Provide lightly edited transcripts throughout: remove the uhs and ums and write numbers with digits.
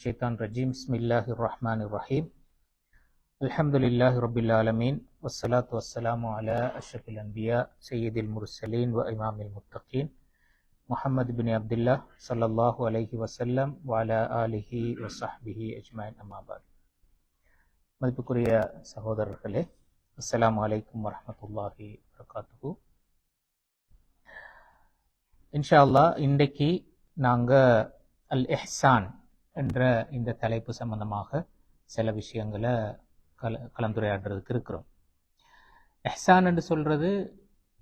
الشيطان الرجيم بسم الله الرحمن الرحيم الحمد لله رب العالمين والصلاة والسلام على أشرف الأنبياء سيد المرسلين وإمام المتقين محمد بن عبد الله صلى الله عليه وسلم وعلى آله وصحبه أجمعين أما بعد மதிப்புக்குரிய சகோதரர்களே, அஸ்ஸலாமு அலைக்கும் வரஹ்மத்துல்லாஹி வபரகாத்துஹு. இன்ஷா அல்லாஹ் இன்றைக்கு நாங்கள் அல் இஹ்சான் என்ற இந்த தலைப்பு சம்பந்தமாக சில விஷயங்களை கலந்துரையாடுறதுக்கு இருக்கிறோம். இஹ்சான் என்று சொல்றது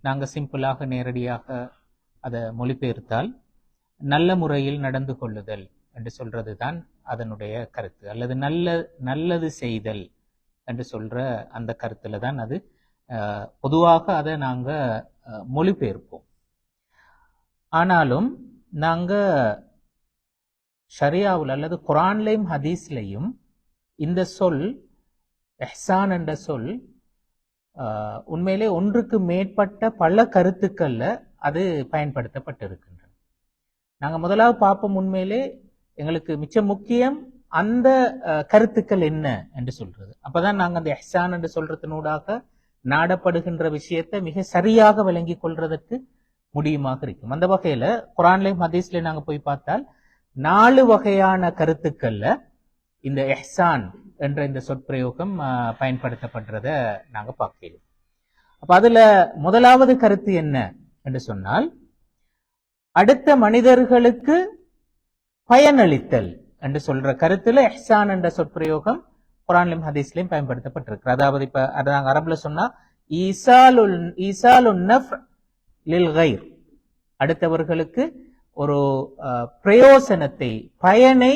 நாங்கள் சிம்பிளாக நேரடியாக அதை மொழிபெயர்த்தால் நல்ல முறையில் நடந்து கொள்ளுதல் என்று சொல்றது தான் அதனுடைய கருத்து, அல்லது நல்லது செய்தல் என்று சொல்ற அந்த கருத்துல தான் அது பொதுவாக அதை நாங்கள் மொழிபெயர்ப்போம். ஆனாலும் நாங்கள் ஷரியாவில் அல்லது குரான்லையும் ஹதீஸ்லையும் இந்த சொல் இஹ்சான் என்ற சொல் உண்மையிலே ஒன்றுக்கு மேற்பட்ட பல கருத்துக்கள்ல அது பயன்படுத்தப்பட்டிருக்கின்றன. நாங்கள் முதலாவது பார்ப்போம், உண்மையிலே எங்களுக்கு மிச்ச முக்கியம் அந்த கருத்துக்கள் என்ன என்று சொல்றது. அப்பதான் நாங்கள் அந்த இஹ்சான் என்று சொல்றதனூடாக நாடப்படுகின்ற விஷயத்தை மிக சரியாக விளங்கி கொள்றதற்கு முடியுமாக இருக்கும். அந்த வகையில குரான்லையும் ஹதீஸ்லையும் நாங்கள் போய் பார்த்தால் 4 வகையான கருத்துக்கள்ல இந்த இஹ்சான் என்ற இந்த சொற்பிரயோகம் பயன்படுத்தப்படுறத நாங்க பார்க்கலாம். அப்ப அதுல முதலாவது கருத்து என்ன என்று சொன்னால், அடுத்த மனிதர்களுக்கு பயனளித்தல் என்று சொல்ற கருத்துல இஹ்சான் என்ற சொற்பிரயோகம் குரான்லையும் ஹதீஸ்லையும் பயன்படுத்தப்பட்டிருக்கு. அதாவது இப்ப அதை நாங்க அரபுல சொன்னா ஈசாலுன் நஃப் லில் கைர், அடுத்தவர்களுக்கு ஒரு பிரயோசனத்தை பயனை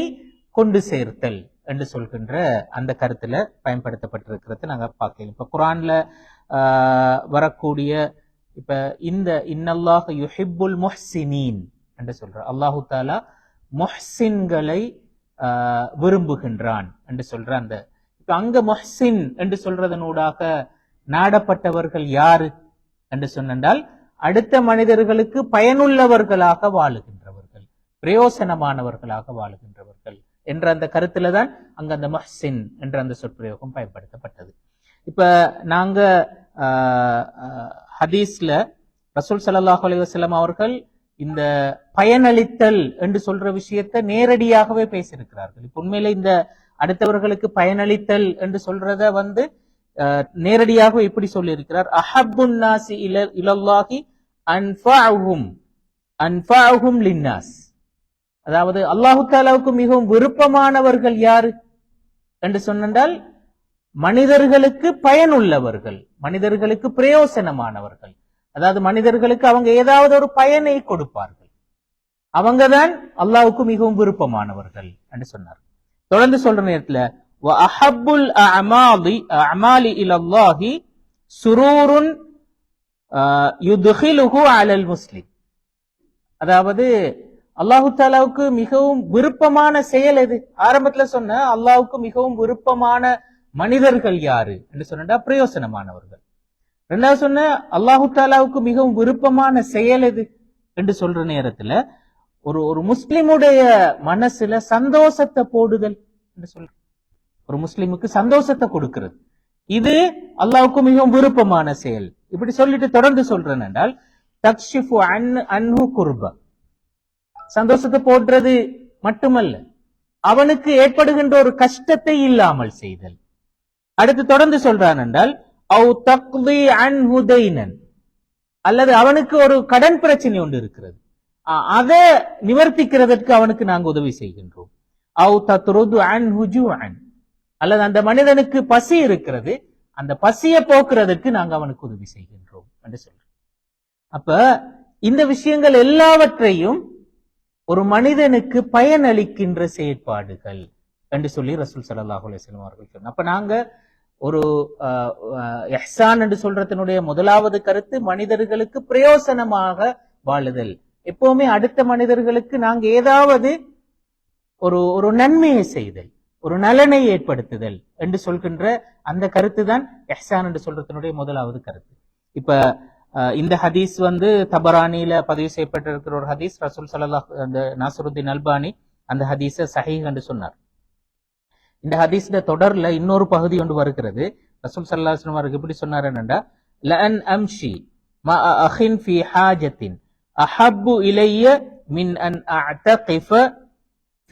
கொண்டு சேர்த்தல் என்று சொல்கின்ற அந்த கருத்துல பயன்படுத்தப்பட்டிருக்கிறது நாங்க பார்க்கலாம். இப்ப குரான்ல வரக்கூடிய இப்ப இந்த இன்னல்லாஹ் யுஹிப்புல் முஹ்சினீன் என்று சொல்ற அல்லாஹு தாலா முஹ்சின்களை விரும்புகின்றான் என்று சொல்ற அந்த இப்ப அங்க முஹ்சின் என்று சொல்றதனூடாக நாடப்பட்டவர்கள் யாரு என்று சொன்னால், அடுத்த மனிதர்களுக்கு பயனுள்ளவர்களாக வாழுகின்றவர்கள், பிரயோசனமானவர்களாக வாழுகின்றவர்கள் என்ற அந்த கருத்துல தான் அங்க அந்த முஹ்சின் என்ற அந்த சொற்பிரயோகம் பயன்படுத்தப்பட்டது. இப்ப நாங்க ஹதீஸ்ல ரசூல் ஸல்லல்லாஹு அலைஹி வஸல்லம் அவர்கள் இந்த பயனளித்தல் என்று சொல்ற விஷயத்தை நேரடியாகவே பேசியிருக்கிறார்கள். இப்ப உண்மையில இந்த அடுத்தவர்களுக்கு பயனளித்தல் என்று சொல்றத நேரடியாக இப்படி சொல்லி இருக்கிறார், அஹப்புன் நாசி இலல்லாஹி அன்ஃபஅஹும் லின்னாஸ். அதாவது அல்லாஹு தஆலாவுக்கு மிகவும் விருப்பமானவர்கள் யாரு என்று சொன்னால், மனிதர்களுக்கு பயனுள்ளவர்கள், மனிதர்களுக்கு பிரயோசனமானவர்கள். அதாவது மனிதர்களுக்கு அவங்க ஏதாவது ஒரு பயனை கொடுப்பார்கள், அவங்கதான் அல்லாஹ்வுக்கு மிகவும் விருப்பமானவர்கள் என்று சொன்னார். தொடர்ந்து சொல்ற நேரத்துல வஅஹப்புல் அஅமாலி இலல்லாஹி சுரூருன் யுத்கிலுஹு அலல் முஸ்லிம். அதாவது அல்லாஹு தஆலாவுக்கு மிகவும் விருப்பமான செயல் எது? ஆரம்பத்துல சொன்ன அல்லாஹ்வுக்கு மிகவும் விருப்பமான மனிதர்கள் யாரு என்று சொன்னா பிரயோசனமானவர்கள். ரெண்டாவது சொன்ன அல்லாஹு தஆலாவுக்கு மிகவும் விருப்பமான செயல் எது என்று சொல்ற நேரத்துல ஒரு முஸ்லிமுடைய மனசுல சந்தோஷத்தை போடுதல் என்று சொல்ற, ஒரு முஸ்லிமுக்கு சந்தோஷத்தை கொடுக்கிறது, இது அல்லாஹ்வுக்கு மிகவும் விருப்பமான செயல். இப்படி சொல்லிட்டு தொடர்ந்து சொல்றேன் என்றால், தக்ஷிஃபு அன்ஹு குர்பா, சந்தோஷத்தை போடுறது மட்டுமல்ல, அவனுக்கு ஏற்படுகின்ற ஒரு கஷ்டத்தை இல்லாமல் செய்தல். அடுத்து தொடர்ந்து சொல்றான் என்றால், அவு தக்தி அன்ஹு தைனன், அல்லது அவனுக்கு ஒரு கடன் பிரச்சனை ஒன்று இருக்கிறது, அதை நிவர்த்திக்கிறதற்கு அவனுக்கு நாங்க உதவி செய்கின்றோம். அவு தத்ருது அன்ஹு ஜூஅன், அல்லது அந்த மனிதனுக்கு பசி இருக்கிறது, அந்த பசியை போக்குறதுக்கு நாங்க அவனுக்கு உதவி செய்கின்றோம் என்று சொல்றோம். அப்ப இந்த விஷயங்கள் எல்லாவற்றையும் ஒரு மனிதனுக்கு பயனளிக்கின்ற செயற்பாடுகள் என்று சொல்லி ரசூல் ஸல்லல்லாஹு அலைஹி வஸல்லம் அவர்கள் சொன்னார். அப்ப நாங்க ஒரு இஹ்சான் என்று சொல்றதனுடைய முதலாவது கருத்து மனிதர்களுக்கு பிரயோசனமாக வாழுதல். எப்பவுமே அடுத்த மனிதர்களுக்கு நாங்க ஏதாவது ஒரு நன்மையை செய்தல், ஒரு நலனை ஏற்படுத்துதல் என்று சொல்கின்ற அந்த கருத்து தான் இஹ்சான் என்று சொல்றதனுடைய முதலாவது கருத்து. இப்ப இந்த ஹதீஸ் தபரானில பதிவு செய்யப்பட்டிருக்கிற ஒரு ஹதீஸ். ரசூல் ஸல்லல்லாஹு நாசருத்தீன் அல்பானி அந்த ஹதீஸை சஹீஹ் என்று சொன்னார். இந்த ஹதீஸ்ல தொடர்ல இன்னொரு பகுதி ஒன்று வருகிறது. ரசூல் ஸல்லல்லாஹு அலைஹி வஸல்லம் எப்படி சொன்னார் என்னண்டா, லஅன் அம்ஷி மா அஹின் ஃபி ஹாஜத்தின் அஹப்பு இலைய மின் அன் அஅதகிஃப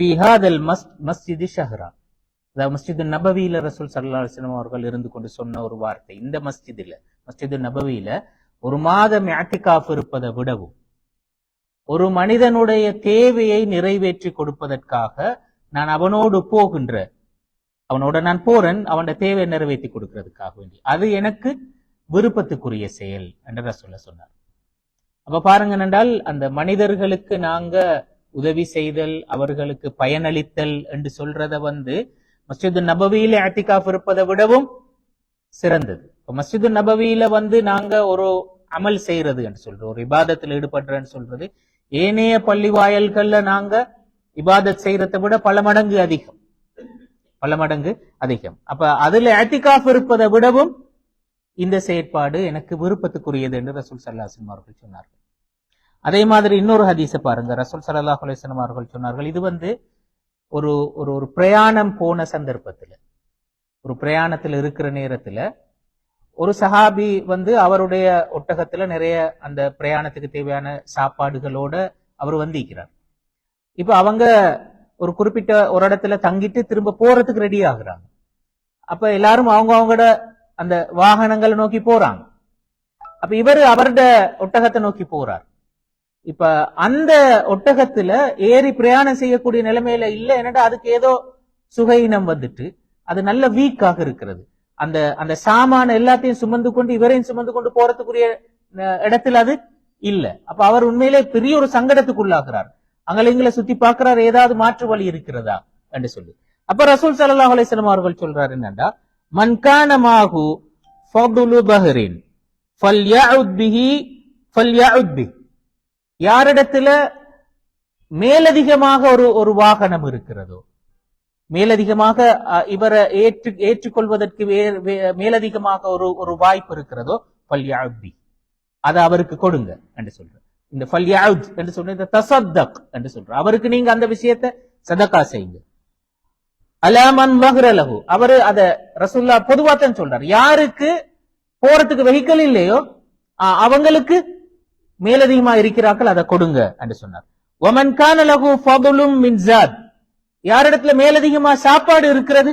ஃபி ஹாதல் மஸ்ஜித் ஷஹ்ரா. அதாவது மஸ்ஜித் நபவியில ரசூல் ஸல்லல்லாஹு அலைஹி வஸல்லம் அவர்கள் இருந்து கொண்டு சொன்ன ஒரு வார்த்தை. இந்த மஸ்ஜித் நபவியில ஒரு மாதம் இஅ்திகாஃப் இருப்பதை விடவும், ஒரு மனிதனுடைய தேவையை நிறைவேற்றி கொடுப்பதற்காக நான் அவனோட நான் போறேன், அவனோட தேவையை நிறைவேற்றி கொடுக்கிறதுக்காக வேண்டி, அது எனக்கு விருப்பத்துக்குரிய செயல் என்று ரசூலுல்லாஹ் சொன்னார். அப்ப பாருங்க என்றால், அந்த மனிதர்களுக்கு நாங்க உதவி செய்தல், அவர்களுக்கு பயனளித்தல் என்று சொல்றத மஸ்ஜித் நபவியில இஅ்திகாஃப் இருப்பதை விடவும் சிறந்தது. மஸ்ஜித் நபவியில நாங்க ஒரு அமல் செய்யறது என்று சொல்றோம், ஒரு இபாதத்தில் ஈடுபடுறேன்னு சொல்றது ஏனைய பள்ளி வாயல்கள்ல நாங்க இபாதத் செய்யறதை விட பல மடங்கு அதிகம். அப்ப அதுல இஅ்திகாஃப் இருப்பதை விடவும் இந்த செயற்பாடு எனக்கு விருப்பத்துக்குரியது என்று ரசூல் ஸல்லல்லாஹு அலைஹி வஸல்லம் அவர்கள் சொன்னார்கள். அதே மாதிரி இன்னொரு ஹதீஸை பாருங்க. ரசூல் ஸல்லல்லாஹு அலைஹி வஸல்லம் அவர்கள் சொன்னார்கள், இது ஒரு ஒரு பிரயாணம் போன சந்தர்ப்பத்துல, ஒரு பிரயாணத்துல இருக்கிற நேரத்துல ஒரு சஹாபி அவருடைய ஒட்டகத்துல நிறைய அந்த பிரயாணத்துக்கு தேவையான சாப்பாடுகளோட அவர் வந்திருக்கிறார். இப்ப அவங்க ஒரு குறிப்பிட்ட ஒரு இடத்துல தங்கிட்டு திரும்ப போறதுக்கு ரெடி ஆகுறாங்க. அப்ப எல்லாரும் அவங்களோட அந்த வாகனங்களை நோக்கி போறாங்க. அப்ப இவர் அவருடைய ஒட்டகத்தை நோக்கி போறார். இப்ப அந்த ஒட்டகத்துல ஏறி பிரயாணம் செய்யக்கூடிய நிலைமையில இல்ல, என்னடா அதுக்கு ஏதோ சுகையினம் அது நல்ல வீக்காக இருக்கிறது. அந்த சாமான எல்லாத்தையும் சுமந்து கொண்டு இவரையும் சுமந்து கொண்டு போறதுக்குரிய இடத்துல அது இல்ல. அப்ப அவர் உண்மையிலே பெரிய ஒரு சங்கடத்துக்குள்ளாகிறார். அங்கங்களை சுத்தி பார்க்கிறார், ஏதாவது மாற்று வழி இருக்கிறதா என்று சொல்லி. அப்ப ரசூல் ஸல்லல்லாஹு அலைஹி வஸல்லம் அவர்கள் சொல்றாரு என்னண்டா, மன் கான மாஹு ஃபதுலு பஹ்ரின் ஃபல்யஉத் பிஹி, யாரிடத்துல மேலதிகமாக ஒரு வாகனம் இருக்கிறதோ, மேலதிகமாக இவரை ஏற்றுக்கொள்வதற்கு மேலதிகமாக ஒரு வாய்ப்பு இருக்கிறதோ, ஃபல்யஉத் பிஹி, அதை அவருக்கு கொடுங்க என்று சொல்ற. இந்த ஃபல்யஉத் என்று சொல்ற, இந்த தஸத்தக் என்று சொல்ற, அவருக்கு நீங்க அந்த விஷயத்தை சதகா செய்யுங்க. அலாமன் வஹ்ரலஹு, அவரு அத ரசூலுல்லாஹ் பொதுவா தான் சொல்றார், யாருக்கு போறதுக்கு வெஹிக்கிள் இல்லையோ அவங்களுக்கு மேலதிகமா இருக்கிறார்கள், அதை கொடுங்க என்று சொன்னார். வமன் கான லஹு ஃபதுலும் மின் ஜாத், யாரிடத்துல மேலதிகமா சாப்பாடு இருக்கிறது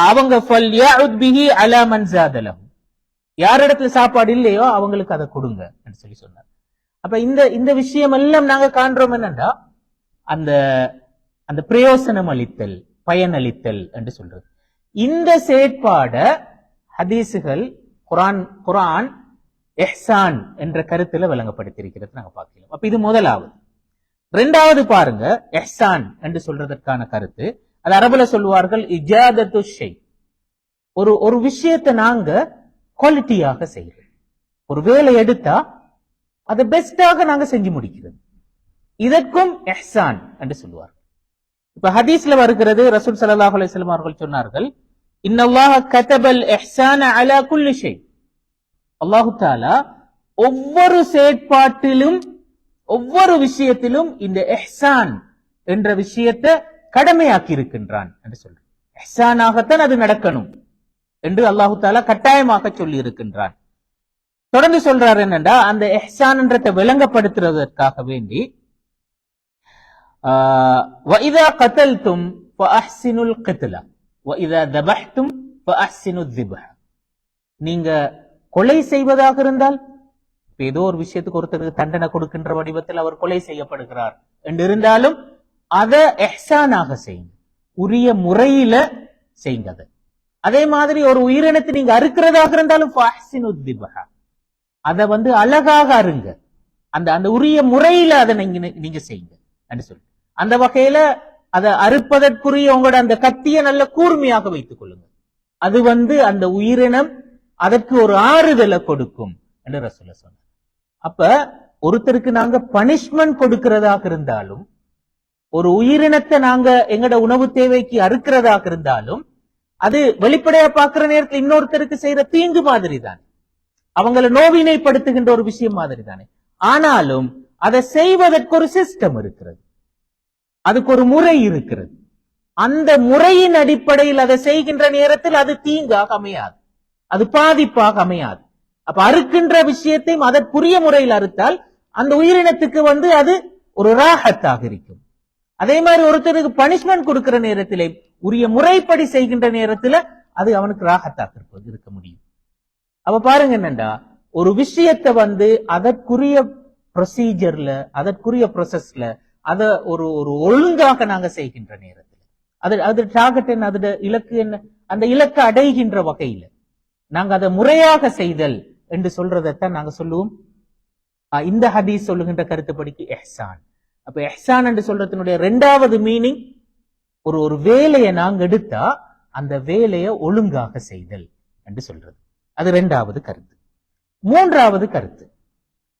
அவங்க ஃபல்யஉத் பிஹி அலா மன் ஜாதலஹு, யாரிடத்துல சாப்பாடு இல்லையோ அவங்களுக்கு அதை கொடுங்க என்று சொல்லி சொன்னார். அப்ப இந்த விஷயம் எல்லாம் நாங்க காண்றோம் என்னன்னா, அந்த பிரயோசனம் அளித்தல், பயனளித்தல் என்று சொல்றது. இந்த செயற்பாட ஹதீசுகள் குர்ஆன் இஹ்சான் என்ற கருத்துல விளங்கப்படுத்தியிருக்கிறது நாங்க பார்க்கலாம். அப்ப இது முதலாவது. இரண்டாவது பாருங்க, இஹ்சான் என்று சொல்றதற்கான கருத்து, அது அரபுல சொல்லுவார்கள் இஜாதத்து ஷை, ஒரு விஷயத்தை நாங்க குவாலிட்டியாக செய்யறோம். ஒரு வேலை எடுத்தா அதை பெஸ்டாக நாங்க செஞ்சு முடிக்கிறது, இதற்கும் இஹ்சான் என்று சொல்லுவார். இப்ப ஹதீஸ்ல வருகிறது, ரசூல் ஸல்லல்லாஹு அலைஹி வஸல்லம் அவர்கள் சொன்னார்கள், இன்னல்லாஹ கதபல் இஹ்சான அலா குல்லி ஷை, அல்லாஹ் தஆலா ஒவ்வொரு செயற்பாட்டிலும் ஒவ்வொரு விஷயத்திலும் இந்த இஹ்சான் என்ற விஷயத்தை கடமையாக்கி இருக்கின்றான் என்று சொல்ற. இஹ்சானாகத்தான் அது நடக்கணும் என்று அல்லாஹ் தஆலா கட்டாயமாக சொல்லி இருக்கின்றான். தொடர்ந்து சொல்றாரு என்னண்டா, அந்த இஹ்சான் என்றதை விளங்கப்படுத்துவதற்காக வேண்டி وَإِذَا قَتَلْتُمْ فَأَحْسِنُوا الْقِتْلَ وَإِذَا ذَبَحْتُمْ فَأَحْسِنُوا الذِّبْحَ, நீங்க கொலை செய்வதாக இருந்தால், ஏதோ ஒரு விஷயத்துக்கு ஒருத்தருக்கு தண்டனை கொடுக்கின்ற வடிவத்தில் அவர் கொலை செய்யப்படுகிறார் என்று இருந்தாலும் அதை இஹ்சானாக செய்யுங்க, உரிய முறையில செய்யுங்க. அதே மாதிரி ஒரு உயிரினத்தை நீங்க அறுக்கிறதாக இருந்தாலும் ஃபஅஹ்சினு الذِّبْحَ, அதை அழகாக அருங்க, அந்த உரிய முறையில அதை நீங்க செய்யுங்க என்று சொல்லி, அந்த வகையில அதை அறுப்பதற்குரிய உங்களோட அந்த கத்தியை நல்ல கூர்மையாக வைத்துக் கொள்ளுங்க. அது அந்த உயிரினம் அதற்கு ஒரு ஆறுதலை கொடுக்கும் என்று ரசூலுல்லாஹ் சொன்னார். அப்ப ஒருத்தருக்கு நாங்க பனிஷ்மெண்ட் கொடுக்கிறதாக இருந்தாலும், ஒரு உயிரினத்தை நாங்க எங்கட உணவு தேவைக்கு அறுக்கிறதாக இருந்தாலும், அது வெளிப்படையா பார்க்கிற நேரத்தில் இன்னொருத்தருக்கு செய்யற தீங்கு மாதிரி தான், அவங்களை நோவினைப்படுத்துகின்ற ஒரு விஷயம் மாதிரி தானே. ஆனாலும் அதை செய்வதற்கு ஒரு சிஸ்டம் இருக்கிறது, அதுக்கு ஒரு முறை இருக்கிறது. அந்த முறையின் அடிப்படையில் அதை செய்கின்ற நேரத்தில் அது தீங்காக அமையாது, அது பாதிப்பாக அமையாது. அப்ப அறுக்கின்ற விஷயத்தையும் அதற்குரிய முறையில் அறுத்தால் அந்த உயிரினத்துக்கு அது ஒரு ராகத்தாக இருக்கும். அதே மாதிரி ஒருத்தருக்கு பனிஷ்மெண்ட் கொடுக்கிற நேரத்திலே உரிய முறைப்படி செய்கின்ற நேரத்துல அது அவனுக்கு ராகத்தாக இருக்க முடியும். அப்ப பாருங்க என்னண்டா, ஒரு விஷயத்தை அதற்குரிய ப்ரொசீஜர்ல, அதற்குரிய ப்ரொசஸ்ல அத ஒரு ஒரு ஒழுங்காக நாங்க செய்கின்ற நேரத்தில் அது டார்கெட் என்ன, அதோட இலக்கு என்ன, அந்த இலக்கை அடைகின்ற வகையில நாங்க அதை முறையாக செய்தல் என்று சொல்றதைத்தான் நாங்க சொல்லுவோம். இந்த ஹதீஸ் சொல்லுகின்ற கருத்துப்படிக்கு எஹ்சான். அப்ப எஹ்சான் என்று சொல்றதுனுடைய இரண்டாவது மீனிங், ஒரு வேலையை நாங்க எடுத்தா அந்த வேலையை ஒழுங்காக செய்தல் என்று சொல்றது. அது இரண்டாவது கருத்து.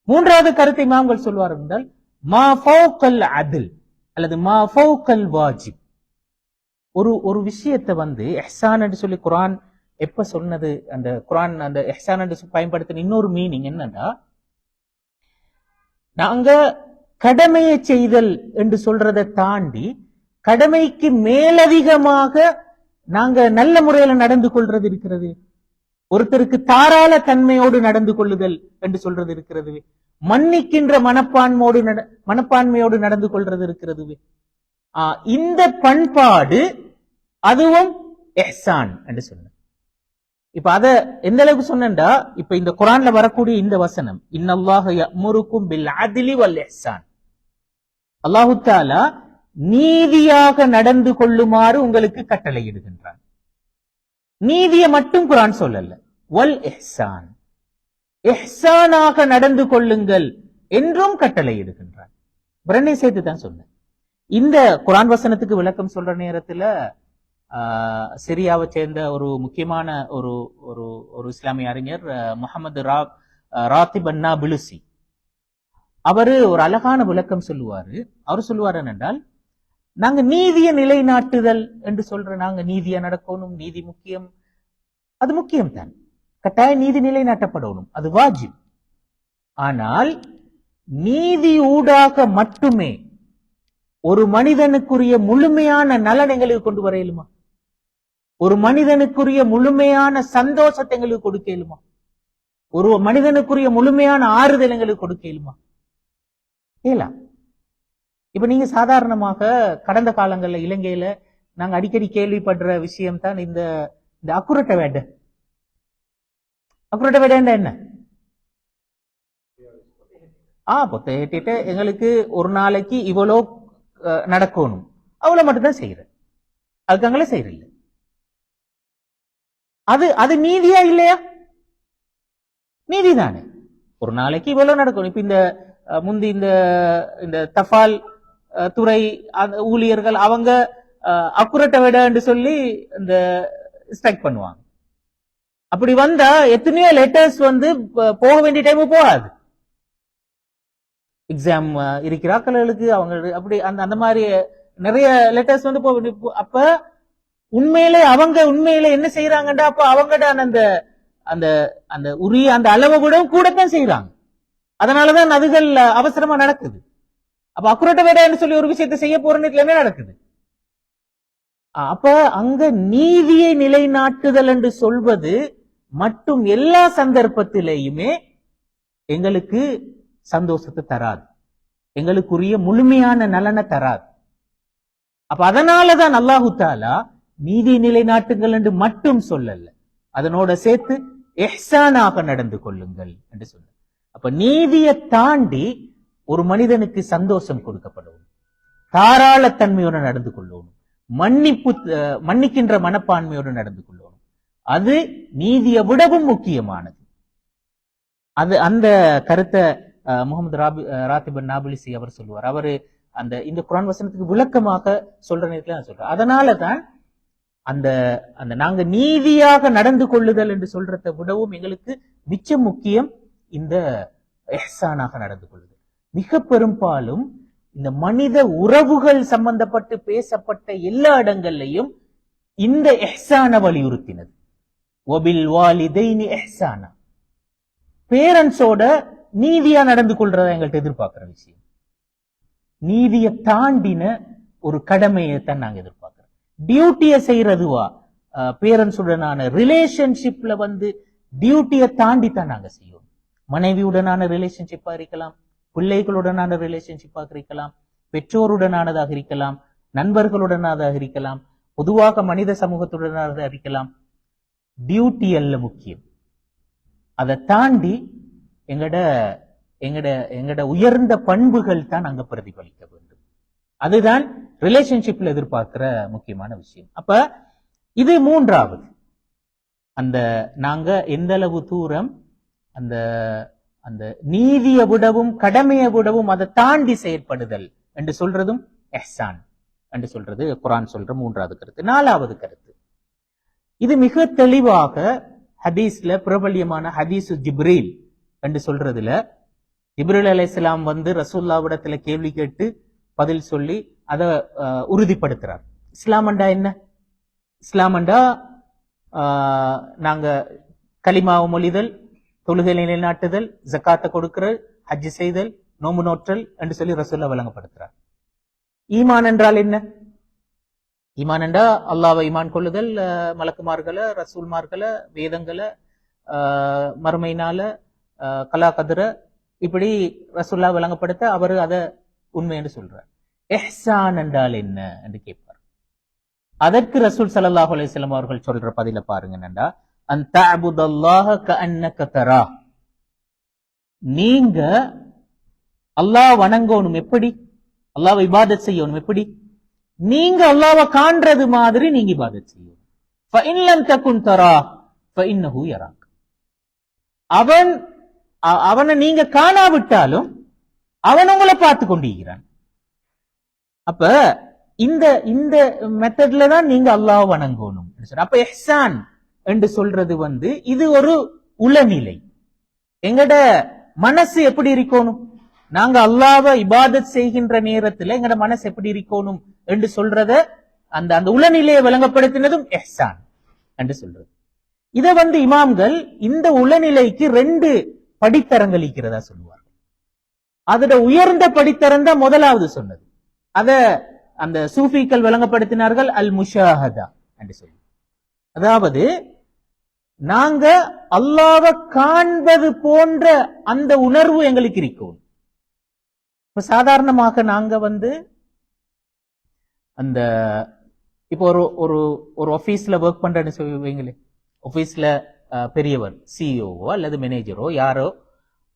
மூன்றாவது கருத்தை இமாம்கள் சொல்வார் என்றால் மா ஃபௌகல் அத்ல் அல்லது மா ஃபௌகல் வாஜிப். ஒரு விஷயத்தை எஹ்சான் என்று சொல்லி குர்ஆன் எப்ப சொன்னது, அந்த குர்ஆன் அந்த எஹ்சான் என்று பயன்படுத்தின இன்னொரு மீனிங் என்னன்னா, நாங்க கடமையை செய்தல் என்று சொல்றதை தாண்டி கடமைக்கு மேலதிகமாக நாங்க நல்ல முறையில நடந்து கொள்றது இருக்கிறது. ஒருத்தருக்கு தாராள தன்மையோடு நடந்து கொள்ளுதல் என்று சொல்றது இருக்கிறது. மன்னிக்கின்ற மனப்பான்மையோடு நடந்து கொள்றது இருக்கிறது. இந்த பண்பாடு அதுவும் எஹ்சான் என்று சொன்ன. இப்ப அத எந்த அளவுக்கு சொன்னா, இப்ப இந்த குர்ஆன்ல வரக்கூடிய இந்த வசனம், இன்னல்லாஹ யஅமுருக்கும் பில் அத்லி வல் இஹ்சான், அல்லாஹ் தஆலா நீதியாக நடந்து கொள்ளுமாறு உங்களுக்கு கட்டளையிடுகின்றான். நீதியை மட்டும் குர்ஆன் சொல்லல, வல் இஹ்சான், இஹ்சானாக நடந்து கொள்ளுங்கள் என்றும் கட்டளையிடுகின்றான். பிரண்ணை சேர்த்து தான் சொன்னேன். இந்த குர்ஆன் வசனத்துக்கு விளக்கம் சொல்ற நேரத்துல சிரியாவை சேர்ந்த ஒரு முக்கியமான ஒரு இஸ்லாமிய அறிஞர் முகமது ராத்திப் அன்னாபிலுசி, அவரு ஒரு அழகான விளக்கம் சொல்லுவாரு. அவர் சொல்லுவார் என்னென்றால், நாங்க நீதியை நிலைநாட்டுதல் என்று சொல்ற, நாங்க நீதியா நடக்கணும், நீதி முக்கியம், அது முக்கியம் தான், கட்டாய நீதி நிலைநாட்டப்படணும், அது வாஜிப். ஆனால் நீதி ஊடாக மட்டுமே ஒரு மனிதனுக்குரிய முழுமையான நலன் எங்களுக்கு கொண்டு வர இயலுமா? ஒரு மனிதனுக்குரிய முழுமையான சந்தோஷத்தை எங்களுக்கு கொடுக்க இயலுமா? ஒரு மனிதனுக்குரிய முழுமையான ஆறுதல் எங்களுக்கு கொடுக்க இயலுமா? ஏலா. இப்ப நீங்க சாதாரணமாக கடந்த காலங்கள்ல இலங்கையில நாங்க அடிக்கடி கேள்விப்படுற விஷயம் தான் இந்த அக்குரட்ட வேட. அக்குரட்ட வேடா என்ன? பொத்த ஏட்டிட்டு எங்களுக்கு ஒரு நாளைக்கு இவ்வளோ நடக்கணும், அவ்வளவு மட்டும்தான் செய்யற, அதுக்காங்களே செய்யற. அது நீதியா இல்லையா? நீதிதானே. ஒரு நாளைக்கு இவ்வளவு நடக்கணும். இப்ப இந்த முந்தி இந்த தபால் துறை ஊழியர்கள் அவங்க அக்குரட்ட விட என்று சொல்லி இந்த ஸ்ட்ரைக் பண்ணுவாங்க. அப்படி வந்தா எத்தனையோ லெட்டர்ஸ் போக வேண்டிய டைம் போகாது. எக்ஸாம் இருக்கிறாக்களுக்கு அவங்க அப்படி அந்த மாதிரி நிறைய லெட்டர்ஸ் போக வேண்டிய, அப்ப உண்மையிலே அவங்க என்ன செய்யறாங்கடா, அப்ப அவங்கட அந்த அந்த அந்த உரிய அந்த அளவை கூடத்தான் செய்யறாங்க. அதனாலதான் அதுகள் அவசரமா நடக்குது. அப்ப அக்குரட்ட வேடன்னு சொல்லி ஒரு விஷயத்தை செய்ய போறன்னு என்ன நடக்குது? அப்ப அங்க நீதியை நிலைநாட்டுதல் என்று சொல்வது மட்டும் எல்லா சந்தர்ப்பத்திலேயுமே எங்களுக்கு சந்தோஷத்தை தராது, எங்களுக்குரிய முழுமையான நலனை தராது. அப்ப அதனாலதான் அல்லாஹு தஆலா நீதி நிலைநாட்டுங்கள் என்று மட்டும் சொல்லல, அதனோட சேர்த்து இஹ்சானாக நடந்து கொள்ளுங்கள் என்று சொல்ல. அப்ப நீதியை தாண்டி ஒரு மனிதனுக்கு சந்தோஷம் கொடுக்கப்படும், தாராளத்தன்மையோடு நடந்து கொள்ளணும், மன்னிக்கின்ற மனப்பான்மையோடு நடந்து கொள்ளணும். அது நீதியை விடவும் முக்கியமானது. அந்த கருத்தை முகமது ராத்திப் அன்னாபிலுசி அவர் சொல்லுவார். அவரு இந்த குர்ஆன் வசனத்துக்கு விளக்கமாக சொல்ற நேரத்துல நான் சொல்றேன். அதனாலதான் அந்த நாங்க நீதியாக நடந்து கொள்ளுதல் என்று சொல்றதை விடவும் எங்களுக்கு மிச்சம் முக்கியம் இந்த இஹ்சானாக நடந்து கொள்ளுதல். மிக பெரும்பாலும் இந்த மனித உறவுகள் சம்பந்தப்பட்டு பேசப்பட்ட எல்லா இடங்கள்லையும் இந்த இஹ்சான வலியுறுத்தினது. வபில் வாலிதைனி இஹ்சானா, பேரண்ட்ஸோட நீதியா நடந்து கொள்றத எங்கள்கிட்ட எதிர்பார்க்கிற விஷயம். நீதியை தாண்டின ஒரு கடமையை தான் நாங்க எதிர்பார்க்கிறோம். டியூட்டியை செய்யறதுவா, பேரண்ட்ஸுடனான ரிலேஷன்ஷிப்ல வந்து டியூட்டியை தாண்டி தான் நாங்க செய்வோம். மனைவியுடனான ரிலேஷன்ஷிப்பா இருக்கலாம், பிள்ளைகளுடனான ரிலேஷன்ஷிப்பாக இருக்கலாம், பெற்றோருடனானதாக இருக்கலாம், நண்பர்களுடனானதாக இருக்கலாம், பொதுவாக மனித சமூகத்துடனானதாக இருக்கலாம். டியூட்டி அல்ல முக்கியம். அதை தாண்டி எங்கட எங்கட எங்கட உயர்ந்த பண்புகள் தான் அங்க பிரதிபலிக்க வேண்டும். அதுதான் ரிலேஷன்ஷிப்ல எதிர்பார்க்கிற முக்கியமான விஷயம். அப்ப இது மூன்றாவது. அந்த நாங்க எந்த அளவு தூரம் அந்த அந்த நீதியை விடவும் கடமையை விடவும் அதை தாண்டி செயற்படுதல் என்று சொல்றதும் எஹ்சான் என்று சொல்றது குர்ஆன் சொல்ற மூன்றாவது கருத்து. நாலாவது கருத்து, இது மிக தெளிவாக ஹதீஸ்ல பிரபல்யமான ஹதீசு ஜிப்ரீல் என்று சொல்றதுல, ஜிப்ரீல் அலைஹிஸ்ஸலாம் வந்து ரசூலுல்லாஹ்விடத்துல கேள்வி கேட்டு பதில் சொல்லி அதை உறுதிப்படுத்துறார். இஸ்லாமண்டா என்ன? இஸ்லாமண்டா நாங்க கலிமாவை மொழிதல், தொழுகை நிலைநாட்டுதல், ஜக்காத்தை கொடுக்கிறது, ஹஜ் செய்தல், நோம்பு நோற்றல் என்று சொல்லி ரசூலுல்லாஹ் வழங்கப்படுத்துறார். ஈமான் என்றால் என்ன? ஈமான் என்றா அல்லாஹ்வை ஈமான் கொள்ளுதல், மலக்குமார்களை, ரசூல்மார்களை, வேதங்களை, மறுமையினால, கலா கதிர, இப்படி ரசூலுல்லாஹ் வழங்கப்படுத்த அவர் அதை உண்மை என்று சொல்றார். இஹ்சான் என்றால் என்ன என்று கேட்பார். அதற்கு ரசூல் ஸல்லல்லாஹு அலைஹி வஸல்லம் அவர்கள் சொல்ற பதில பாருங்க. என்னண்டா, அன் தஅபுதல்லாஹ கஅன்னக தரா, நீங்க அல்லாஹ் வணங்கணும். எப்படி? அல்லாஹ்வை இபாதத் செய்யணும். எப்படி? நீங்க அல்லாஹ்வை காண்றது மாதிரி நீங்க இபாதத் செய்யணும். ஃபஇன் லம் தகுன் தரா ஃபஇன்னஹு யராக், அவனை நீங்க காணாவிட்டாலும் அவன் உங்களை பார்த்து கொண்டிருக்கிறான். அப்ப இந்த இந்த மெத்தட்ல தான் நீங்க அல்லாஹ் வணங்கணும். அப்ப இஹ்சான் என்று சொல்றது வந்து இது ஒரு உளநிலை. எங்கட மனசு எப்படி இருக்கணும்? நாங்க அல்லாஹ்வை இபாதத் செய்கின்ற நேரத்துல எங்கட மனசு எப்படி இருக்கணும் என்று சொல்றத அந்த அந்த உளநிலையை விளங்கப்படுத்தினதும் இஹ்சான் என்று சொல்றது. இத வந்து இமாம்கள் இந்த உளநிலைக்கு 2 படித்தரங்கள் இருக்கிறதா சொல்லுவார்கள். அதோட உயர்ந்த படித்தரம் தான் முதலாவது சொன்னது. அத அந்த சூஃபிகள் விளங்கப்படுத்தினார்கள் அல் முஷாஹதா என்று சொல்லி. அதாவது நாங்க அல்லாஹ்வை காண்பது போன்ற அந்த உணர்வு எங்களுக்கு இருக்கும். இப்ப சாதாரணமாக நாங்க வந்து அந்த இப்போ ஒரு ஒரு ஒரு ஆபீஸ்ல ஒர்க் பண்றேன்னு சொல்லுவீங்களே, ஆபீஸ்ல பெரியவர் சிஇஓ அல்லது மேனேஜரோ யாரோ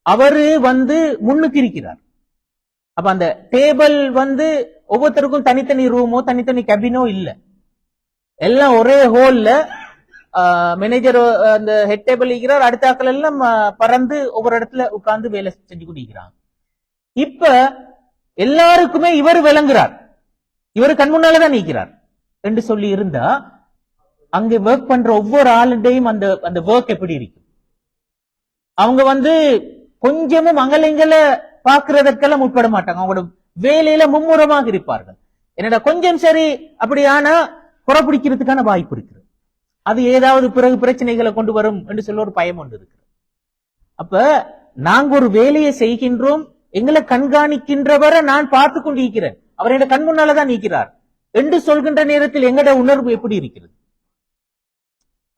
அவரு வந்து முன்னுக்கு இருக்கிறார். அப்ப அந்த டேபிள் வந்து ஒவ்வொருத்தருக்கும் தனித்தனி ரூமோ தனித்தனி கேபினோ இல்ல, எல்லாம் ஒரே ஹோல்ல மேனேஜர் அந்த ஹெட் டேபிள் இருக்கிறார், அடுத்த ஆட்கள் எல்லாம் பறந்து ஒவ்வொரு இடத்துல உட்கார்ந்து வேலை செஞ்சு கொண்டிருக்கிறாங்க. இப்ப எல்லாருக்குமே இவர் விளங்குறார், இவர் கண் முன்னாலதான் நிற்கிறார் என்று சொல்லி இருந்தா அங்க ஒர்க் பண்ற ஒவ்வொரு ஆளுடையும் அந்த அந்த ஒர்க் எப்படி இருக்கும்? அவங்க வந்து கொஞ்சமும் அங்கலங்களை பாக்குறதற்கெல்லாம் உட்பட மாட்டாங்க. அவங்களோட வேலையில மும்முரமாக இருப்பார்கள். என்னடா கொஞ்சம் சரி அப்படி ஆனா புறப்பிடிக்கிறதுக்கான வாய்ப்பு இருக்கு. அது ஏதாவது பிறகு பிரச்சனைகளை கொண்டு வரும் என்று சொல்ல ஒரு பயம் ஒன்று இருக்கு. அப்ப நாங்க ஒரு வேலையை செய்கின்றோம், எங்களை கண்காணிக்கின்றவரை நான் பார்த்து கொண்டு இருக்கிறேன், அவர் என் கண் முன்னாலதான் நீக்கிறார் என்று சொல்கின்ற நேரத்தில் எங்கட உணர்வு எப்படி இருக்கிறது?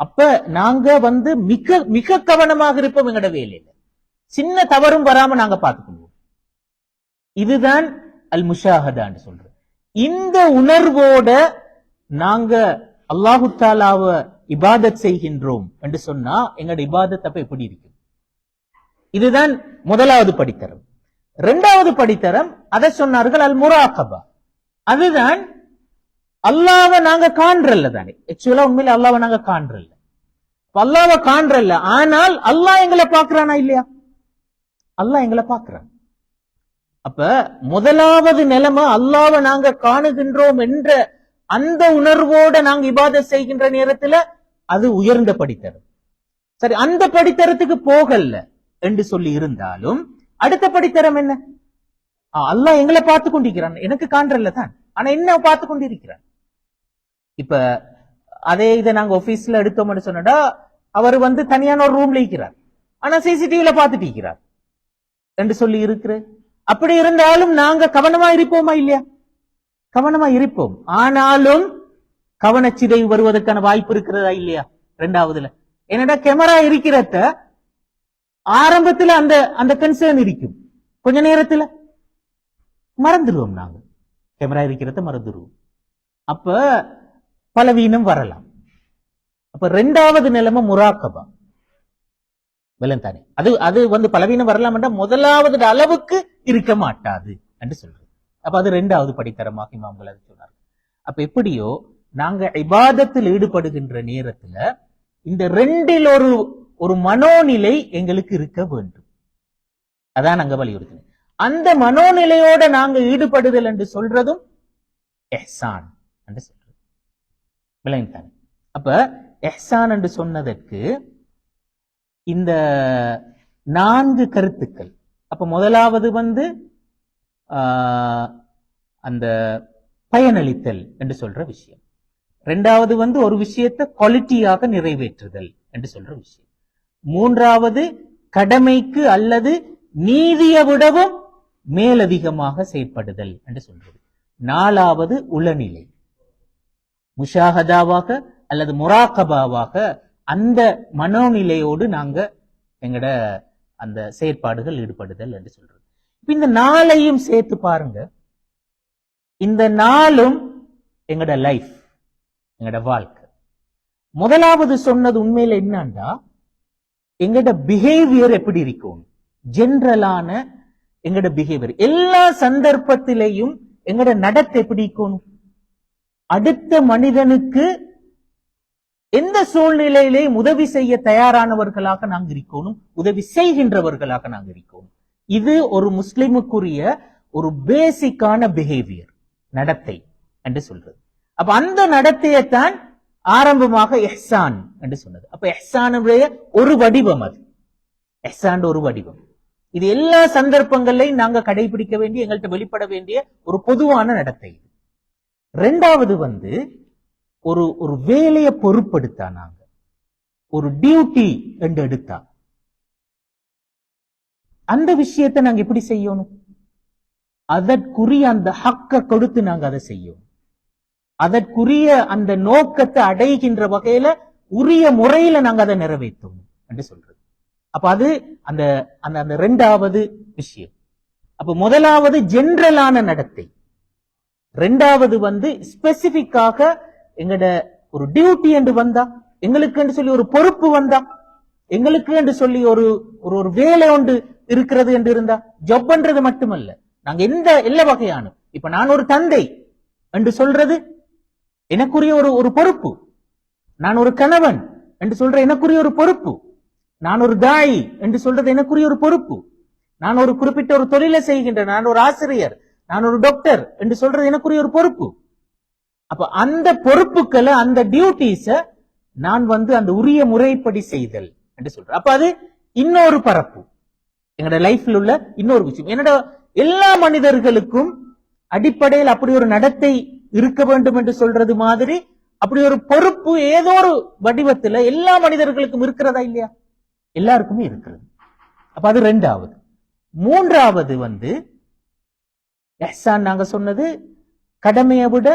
அப்ப நாங்க வந்து மிக மிக கவனமாக இருப்போம் எங்கட வேலையில, சின்ன தவறும் வராம நாங்க பார்த்துக்கொள்வோம். இதுதான் அல் முஷாஹதான்னு சொல்றோம். இந்த உணர்வோட நாங்க அல்லாஹு தஆலாவை இபாதத் செய்கின்றோம் என்று சொன்னா எங்கட இபாதத் அப்ப எப்படி இருக்கும்? இதுதான் முதலாவது படித்தரம். 2வது படித்தரம் அதை சொன்னார்கள் அல் முராகபா. அதுதான் அல்லாஹ்வை நாங்க காண்றல்ல தானே. ஆக்சுவலா உண்மையில அல்லாஹ்வை நாங்க காண்றல்ல, அல்லாஹ்வை காண்றல்ல, ஆனால் அல்லாஹ் எங்களை பார்க்கறானா இல்லையா? அல்லாஹ் எங்களை பார்க்கிறான். அப்ப முதலாவது நிலைமை அல்லாஹ்வை நாங்க காணுகின்றோம் என்ற அந்த உணர்வோட நாங்க இபாதத் செய்கின்ற நேரத்துல அது உயர்ந்த படித்தரம். சரி, அந்த படித்தரத்துக்கு போகல என்று சொல்லி இருந்தாலும் அடுத்த படித்தரம் என்ன? அல்லாஹ் எங்களை பார்த்து கொண்டிருக்கிறான், எனக்கு காண்றல்ல தான், ஆனா என்ன பார்த்து கொண்டிருக்கிறான். இப்ப அதே இதை நாங்க ஆபீஸ்ல எடுத்தோம்னு சொன்னடா, அவர் வந்து தனியான ஒரு ரூம்ல இருக்கிறார், ஆனா சிசிடிவில பார்த்துட்டு இருக்கிறார் என்று சொல்லி இருக்கிற. அப்படி இருந்தாலும் நாங்க கவனமா இருப்போமா இல்லையா? கவனமா இருப்போம். ஆனாலும் கவனச்சிதைவு வருவதற்கான வாய்ப்பு இருக்கிறதா இல்லையா? ரெண்டாவதுல என்னடா கேமரா இருக்கிறத ஆரம்பத்துல அந்த அந்த கன்சர்ன் இருக்கும், கொஞ்ச நேரத்துல மறந்துடுவோம். நாங்க கேமரா இருக்கிறத மறந்துடுவோம். அப்ப பலவீனம் வரலாம். அப்ப ரெண்டாவது நிலைமை முராக்கபா தானே. அது அது பலவீனம் வரலாம் என்ற முதலாவது அளவுக்கு இருக்க மாட்டாது என்று சொல்றது. அப்ப அது ரெண்டாவது படித்தரமாக இமாம்கள் அது சொன்னார். அப்ப எப்படியோ நாங்க இபாதத்தில் ஈடுபடுகின்ற நேரத்துல இந்த ரெண்டில் ஒரு மனோநிலை எங்களுக்கு இருக்க வேண்டும். அதான் நாங்க வலியுறுத்தினோம். அந்த மனோநிலையோட நாங்க ஈடுபடுதல் என்று சொல்றதும் இஹ்சான் என்று சொல்றது. விளங்கிட்டாங்க. அப்ப இஹ்சான் என்று சொன்னதற்கு இந்த 4 கருத்துக்கள். அப்ப முதலாவது அந்த பயனளித்தல் என்று சொல்ற விஷயம். ரெண்டாவது ஒரு விஷயத்தை குவாலிட்டியாக நிறைவேற்றுதல் என்று சொல்ற விஷயம். மூன்றாவது கடமைக்கு அல்லது நீதியை விடவும் மேலதிகமாக செயற்படுதல் என்று சொல்றது. நாலாவது உளநிலை, முஷாஹதாவாக அல்லது முராகபாவாக அந்த மனோநிலையோடு நாங்க எங்கட அந்த செயற்பாடுகள் ஈடுபடுதல் என்று சொல்றது. இந்த 4ஐயும் சேர்த்து பாருங்க. இந்த 4ம் எங்கட லைஃப், எங்கட வாழ்க்கை. முதலாவது சொன்னது உண்மையில என்னன்னா, எங்கட பிஹேவியர் எப்படி இருக்கும், ஜெனரலான எங்கட பிஹேவியர் எல்லா சந்தர்ப்பத்திலையும் எங்கட நடத்தை எப்படி இருக்கும், அடுத்த மனிதனுக்கு எந்த சூழ்நிலையிலேயும் உதவி செய்ய தயாரானவர்களாக நாங்கள் இருக்கணும், உதவி செய்கின்றவர்களாக நாங்கள் இருக்கணும். இது ஒரு முஸ்லிமுக்குரிய ஒரு பேசிக்கான பிஹேவியர், நடத்தை என்று சொல்றது. அப்ப அந்த நடத்தையைத்தான் ஆரம்பமாக இஹ்சான் என்று சொன்னது. அப்ப இஹ்சானுடைய ஒரு வடிவம், அது இஹ்சான் ஒரு வடிவம். இது எல்லா சந்தர்ப்பங்களையும் நாங்க கடைபிடிக்க வேண்டிய, எங்கள்கிட்ட வெளிப்பட வேண்டிய ஒரு பொதுவான நடத்தை. ரெண்டாவது ஒரு வேலையை பொறுப்படுத்தா, நாங்க ஒரு டியூட்டி என்று எடுத்தா அந்த விஷயத்தை நாங்க எப்படி செய்யணும், அதற்குரிய அந்த ஹக்க கொடுத்து நாங்க அதை செய்யணும். அதற்குரிய அந்த நோக்கத்தை அடைகின்ற வகையில உரிய முறையில நாங்க அதை நிறைவேற்றணும் என்று சொல்றது. அப்ப அது அந்த அந்த ரெண்டாவது விஷயம். அப்ப முதலாவது ஜெனரலான நடத்தை, ரெண்டாவது ஸ்பெசிபிக்காக எங்கட ஒரு டியூட்டி என்று வந்தா, எங்களுக்கு என்று சொல்லி ஒரு பொறுப்பு வந்தா, எங்களுக்கு என்று சொல்லி ஒரு ஒரு வேலை ஒன்று இருக்கிறது என்று இருந்தா, ஜப் பண்றது மட்டுமல்ல, நாங்க எல்லா வகையான, இப்ப நான் ஒரு தந்தை என்று சொல்றது எனக்குரிய ஒரு பொறுப்பு, நான் ஒரு கணவன் என்று சொல்ற எனக்குரிய ஒரு பொறுப்பு, நான் ஒரு தாய் என்று சொல்றது எனக்குரிய ஒரு பொறுப்பு, நான் ஒரு குறிப்பிட்ட ஒரு தொழிலை செய்கின்ற, நான் ஒரு ஆசிரியர், நான் ஒரு டாக்டர் என்று சொல்றது எனக்குரிய ஒரு பொறுப்பு. அப்ப அந்த பொறுப்புகளை, அந்த டியூட்டிஸ நான் அந்த உரிய முறைப்படி செய்தல் என்று சொல்றேன். அப்ப அது இன்னொரு பரப்பு, எங்களோட லைஃப்ல உள்ள இன்னொரு விஷயம். என்னோட எல்லா மனிதர்களுக்கும் அடிப்படையில் அப்படி ஒரு நடத்தை இருக்க வேண்டும் என்று சொல்றது மாதிரி அப்படி ஒரு பொறுப்பு ஏதோ ஒரு வடிவத்துல எல்லா மனிதர்களுக்கும் இருக்கிறதா இல்லையா? எல்லாருக்குமே இருக்கிறது. அப்ப அது ரெண்டாவது. மூன்றாவது இஹ்சான் நாங்க சொன்னது கடமையை விட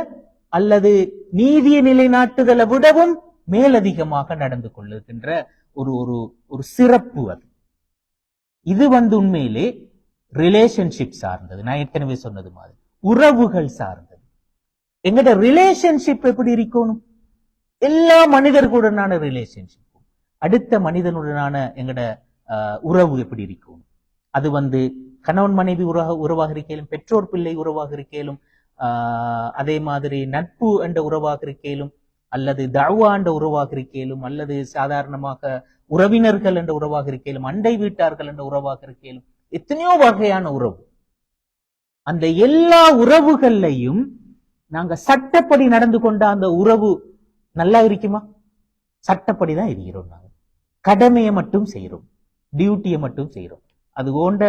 அல்லது நீதியை நிலைநாட்டுதலை விடவும் மேலதிகமாக நடந்து கொள்ளுகின்ற ஒரு ஒரு சிறப்பு. அது இது உண்மையிலே ரிலேஷன்ஷிப் சார்ந்தது. நான் ஏற்கனவே சொன்னது மாதிரி உறவுகள் சார்ந்தது. எங்கட ரிலேஷன்ஷிப் எப்படி இருக்கணும், எல்லா மனிதர்களுடனான ரிலேஷன்ஷிப்பும் அடுத்த மனிதனுடனான எங்கட உறவு எப்படி இருக்கும். அது கணவன் மனைவி உறவாக இருக்கலும், பெற்றோர் பிள்ளை உறவாக இருக்கலும், அதே மாதிரி நட்பு என்ற உறவாக இருக்கலும், அல்லது தஅவா என்ற உறவாக இருக்கலும், அல்லது சாதாரணமாக உறவினர்கள் என்ற உறவாக இருக்கலும், அண்டை வீட்டார்கள் என்ற உறவாக இருக்கலும், எத்தனையோ வகையான உறவு. அந்த எல்லா உறவுகள்லையும் நாங்க சட்டப்படி நடந்து கொண்ட அந்த உறவு நல்லா இருக்குமா? சட்டப்படிதான் இருக்கிறோம். நாங்க கடமையை மட்டும் செய்யறோம், டியூட்டியை மட்டும் செய்யறோம். அது ஓண்ட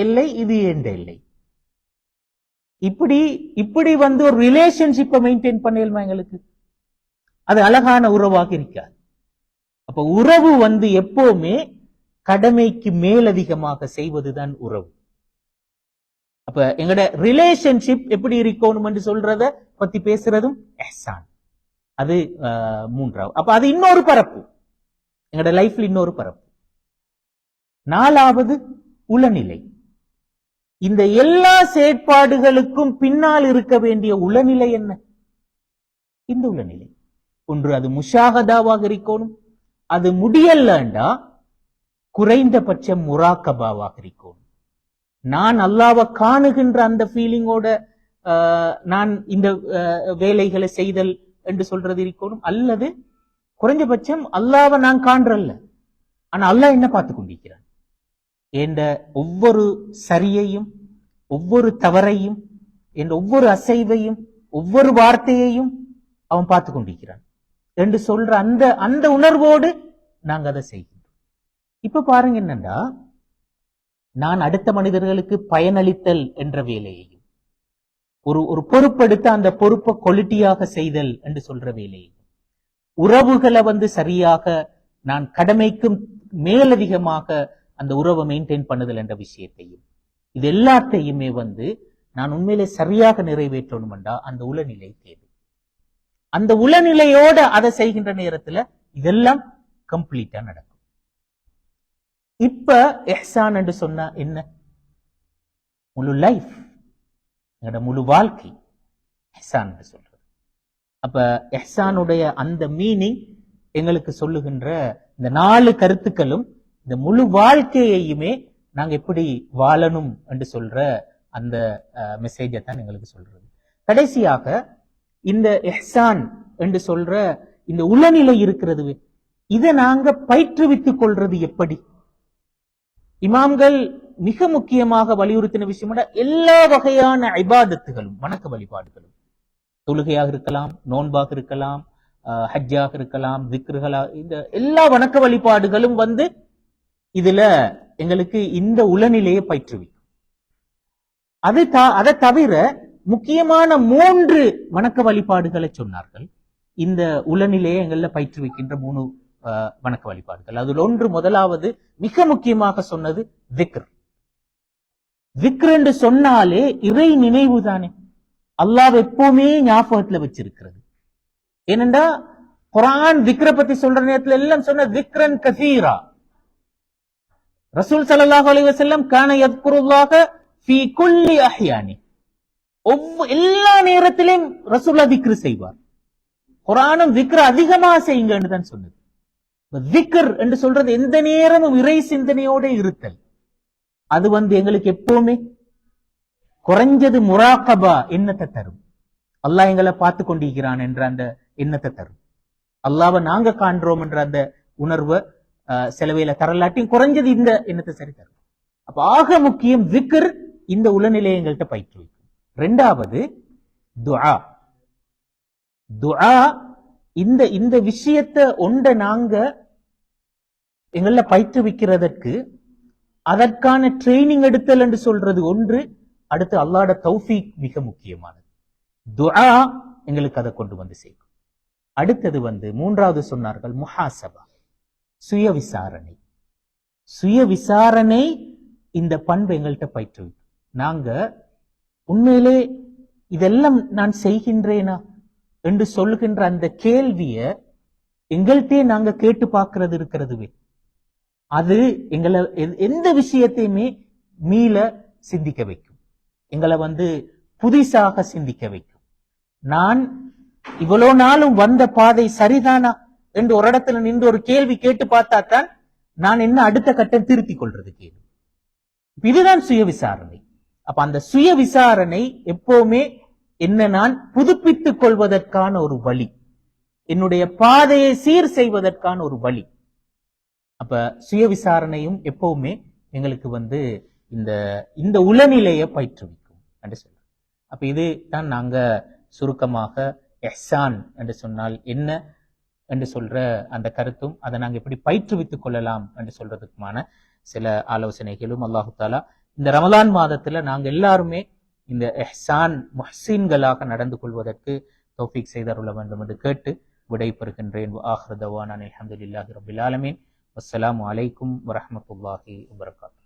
எல்லை, இது என்ற எல்லை. இப்படி ஒரு ரிலேஷன்ஷிப்பை மெயின்டைன் பண்ணலுமா எங்களுக்கு? அது அழகான உறவாக இருக்காது. அப்ப உறவு எப்பவுமே கடமைக்கு மேலதிகமாக செய்வதுதான் உறவு. அப்ப எங்கட ரிலேஷன்ஷிப் எப்படி இருக்கணும் என்று சொல்றத பத்தி பேசுறதும் இஹ்சான். அது மூன்றாவது. அப்ப அது இன்னொரு பரப்பு, எங்களோட லைஃப்ல இன்னொரு பரப்பு. நாலாவது உளநிலை. இந்த எல்லா செயற்பாடுகளுக்கும் பின்னால் இருக்க வேண்டிய உளநிலை என்ன? இந்த உளநிலை. ஒன்று அது முஷாஹதாவாக இருக்கணும், அது முடியலண்டா குறைந்தபட்சம் முராக்கபாவாக இருக்கணும். நான் அல்லாஹ்வை காணுகின்ற அந்த ஃபீலிங்கோட நான் இந்த வேலைகளை செய்தல் என்று சொல்றது இருக்கணும். அல்லது குறைஞ்சபட்சம் அல்லாஹ்வை நான் காண்றல்ல, ஆனா அல்லாஹ் என்ன பார்த்து கொண்டிருக்கிறான், என்ற ஒவ்வொரு சரியையும் ஒவ்வொரு தவறையும் என்ற ஒவ்வொரு அசைவையும் ஒவ்வொரு வார்த்தையையும் அவன் பார்த்து கொண்டிருக்கிறான் என்று சொல்ற அந்த அந்த உணர்வோடு நாங்க அதை செய்கின்றோம். இப்ப பாருங்க என்னண்டா, நான் அடுத்த மனிதர்களுக்கு பயனளித்தல் என்ற வேலையையும் ஒரு பொறுப்பெடுத்த அந்த பொறுப்பை குவாலிட்டியாக செய்தல் என்று சொல்ற வேலையையும், உறவுகளை சரியாக நான் கடமைக்கும் மேலதிகமாக அந்த உறவை மெயின்டைன் பண்ணுதல் என்ற விஷயத்தையும், இது எல்லாத்தையுமே நான் உண்மையிலே சரியாக நிறைவேற்றணும்டா அந்த உளநிலை தேவை. அந்த உளநிலையோட அதை செய்கின்ற நேரத்துல இதெல்லாம் கம்ப்ளீட்டா நடக்கும். இப்ப இஹ்சான் என்று சொன்னா என்ன? முழு லைஃப், எங்களோட முழு வாழ்க்கை இஹ்சான் என்று சொல்றது. அப்ப இஹ்சானுடைய அந்த மீனிங் எங்களுக்கு சொல்லுகின்ற இந்த 4 கருத்துக்களும் இந்த முழு வாழ்க்கையையுமே நாங்க எப்படி வாழணும் என்று சொல்ற அந்த மெசேஜை தான் எங்களுக்கு சொல்றது. கடைசியாக இந்த இஹ்சான் என்று சொல்ற இந்த உளநிலை இருக்கிறது, இதை நாங்க பயிற்றுவித்துக் கொள்றது எப்படி? இமாம்கள் மிக முக்கியமாக வலியுறுத்தின விஷயம், எல்லா வகையான இபாதத்துகளும் வணக்க வழிபாடுகளும், தொழுகையாக இருக்கலாம், நோன்பாக இருக்கலாம், ஹஜ்ஜாக இருக்கலாம், திக்ருகளா, இந்த எல்லா வணக்க வழிபாடுகளும் இதுல எங்களுக்கு இந்த உளநிலையை பயிற்றுவிக்கும். அதை தவிர முக்கியமான 3 வணக்க வழிபாடுகளை சொன்னார்கள். இந்த உளநிலையை எங்கள பயிற்றுவிக்கின்ற 3 வணக்க வழிபாடுகள். அதில் ஒன்று, முதலாவது மிக முக்கியமாக சொன்னது திக்ர். திக்ர் என்று சொன்னாலே இறை நினைவு தானே, அல்லாஹ் எப்பவுமே ஞாபகத்துல வச்சிருக்கிறது. ஏனென்றா குர்ஆன் திக்ரை பத்தி சொல்ற நேரத்துல எல்லாம் சொன்ன திக்ரன் கசீரா. ரசூல் ஸல்லல்லாஹு அலைஹி வஸல்லம் கான யذ்குருல்லாஹ ஃபீ குல்லி அஹ்யானி, எல்லா நேரத்திலும் ரசூலுல்லாஹ் திக்ர் செய்வார். குர்ஆனும் திக்ர் அதிகமா செய்யுங்கன்னு தான் சொன்னது. திக்ர் என்று சொல்றது எந்த நேரமும் இறை சிந்தனையோட இருத்தல். அது எங்களுக்கு எப்பவுமே குறைஞ்சது முராகபா எண்ணத்தை தரும். அல்லாஹ் எங்களை பார்த்து கொண்டிருக்கிறான் என்ற அந்த எண்ணத்தை தரும். அல்லாஹ்வை நாங்க காண்றோம் என்ற அந்த உணர்வை செலவையில தரலாட்டியும் குறைஞ்சது இந்த எண்ணத்தை சரி தரும். அப்ப ஆக முக்கியம் திக்ர், இந்த உளநிலையை எங்கள்கிட்ட பயிற்றுவிக்கும். 2வது துஆ. துஆ இந்த விஷயத்தை நாங்க எங்கள பயிற்றுவிக்கிறதற்கு அதற்கான ட்ரைனிங் எடுத்தல் என்று சொல்றது ஒன்று. அடுத்து அல்லாஹ்வுடைய தௌஃபீக் மிக முக்கியமானது. துஆ எங்களுக்கு அதை கொண்டு சேர்க்கும். அடுத்தது 3வது சொன்னார்கள் முஹாசபா, சுய விசாரணை. சுய விசாரணை இந்த பண்பு எங்கள்கிட்ட பயிற்றுவிக்கும். நாங்க உண்மையிலே இதெல்லாம் நான் செய்கின்றேனா என்று சொல்லுகின்ற அந்த கேள்விய எங்கள்கிட்டே நாங்க கேட்டு பார்க்கிறது இருக்கிறதுவே, அது எங்களை எந்த விஷயத்தையுமே மீள சிந்திக்க வைக்கும். எங்களை புதிசாக சிந்திக்க வைக்கும். நான் இவ்வளவு நாளும் வந்த பாதை சரிதானா என்று ஒரு இடத்துல நின்று ஒரு கேள்வி கேட்டு பார்த்தா தான் நான் என்ன அடுத்த கட்டம் திருத்திக் கொள்றது கேள்வி. இதுதான் சுய விசாரணை. அப்ப அந்த சுய விசாரணை எப்பவுமே என்ன, நான் புதுப்பித்துக் கொள்வதற்கான ஒரு வழி, என்னுடைய பாதையை சீர் செய்வதற்கான ஒரு வழி. அப்ப சுய விசாரணையும் எப்பவுமே எங்களுக்கு இந்த உளநிலையை பயிற்றுவிக்கும் என்று சொல்றோம். அப்ப இது தான் நாங்க சுருக்கமாக இஹ்சான் என்று சொன்னால் என்ன என்று சொல்ற அந்த கருத்தும், அதை நாங்க எப்படி பயிற்றுவித்துக் கொள்ளலாம் என்று சொல்றதுக்குமான சில ஆலோசனைகளும் அல்லாஹு தாலா இந்த ரமலான் மாதத்துல நாங்க எல்லாருமே இந்த இஹ்சான் முஹ்சின்களாக நடந்து கொள்வதற்கு தௌஃபீக் செய்தருள வேண்டும் என்று கேட்டு விடைபெறுகின்றேன். ஆஹிரு தவானா அல்ஹம்துலில்லாஹி ரப்பில் ஆலமீன். வஸ்ஸலாமு அலைக்கும் வரஹ்மத்துல்லாஹி வபரகாத்துஹு.